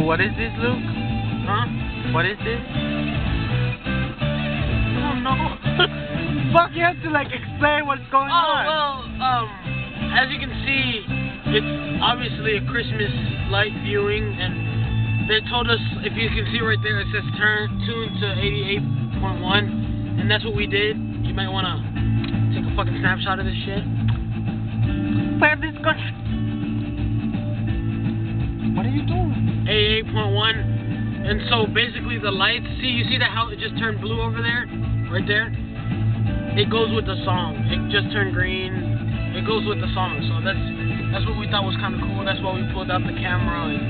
what is this, Luke? Huh? What is this? I don't know. Fuck, you have to like explain what's going on. Well, as you can see, it's obviously a Christmas light viewing, and they told us, if you can see right there, it says tune to 88.1, and that's what we did. You might want to take a fucking snapshot of this shit. Where this going? What are you doing? 88.1, and so basically the lights, you see that how it just turned blue over there? Right there? It goes with the song. It just turned green. It goes with the song, so that's what we thought was kind of cool. That's why we pulled out the camera and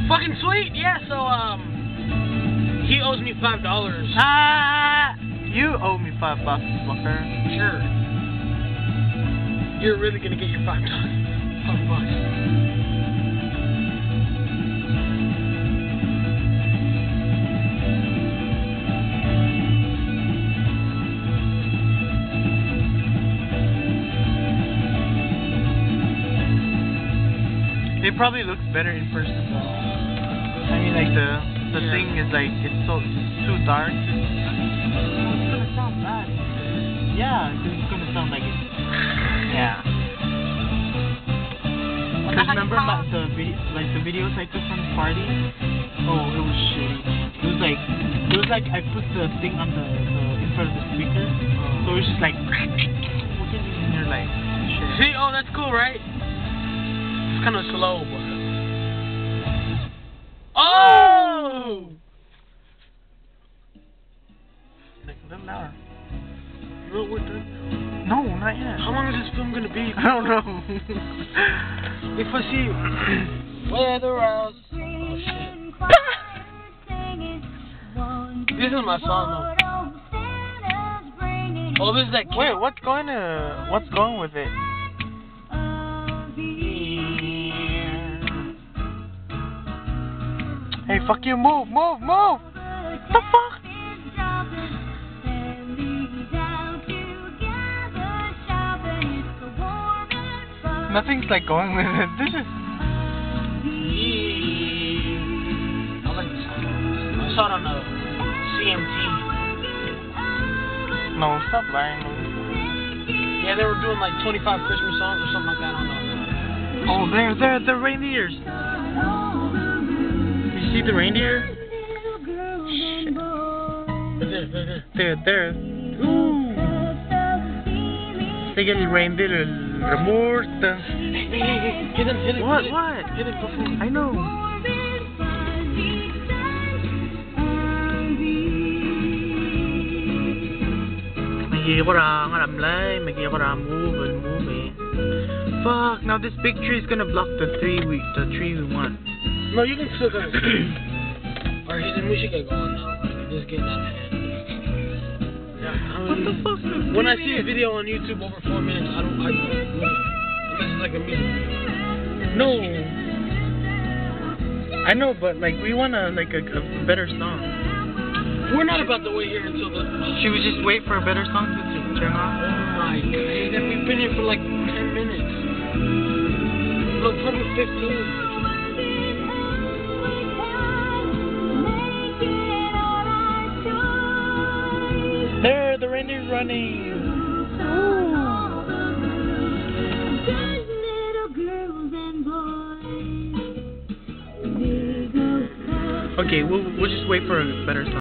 fucking sweet. Yeah, so he owes me $5. You owe me $5, fucker. Sure. You're really gonna get your $5. $5. It probably looks better in person though. I mean, like the thing is like it's too dark. It's gonna sound bad. Yeah, it's gonna sound like it. Yeah. Cause remember the videos I took from the party? Oh, it was shitty. It was like I put the thing on the in front of the speaker, so it was just like and you're like shit. See, oh, that's cool, right? It's kind of slow, but... Oh! Like a little hour. No, we're done. No, not yet. How long is this film gonna be? I don't know. If I see weather out. Oh shit. This is my song though. Oh, this is that kid. Wait, what's going with it? Hey, fuck you, move! What the fuck? Nothing's like going with it. This is... I like this song. I saw it on the CMT. No, stop lying. Yeah, they were doing like 25 Christmas songs or something like that. I don't know. Oh, there, the reindeers. You see the reindeer? Shit. There. Ooh. Sigue el reindeer, el remorse. Hey, hit him. What? Hit him before. I know. Mày có ra làm lấy, mày kia có ra move. Fuck, now this big tree is gonna block the tree we want. No, you can still go. Alright, then we should get going now. We're just getting out of hand. What the fuck? When I see a video on YouTube over 4 minutes, I don't unless it's like a music video. No. I know, but like we want a better song. We're not about to wait here until the... Should we just wait for a better song to turn on? Oh my god, then we've been here for like 10 minutes. Look, probably 15. There, the reindeer's running. Okay, we'll just wait for a better song.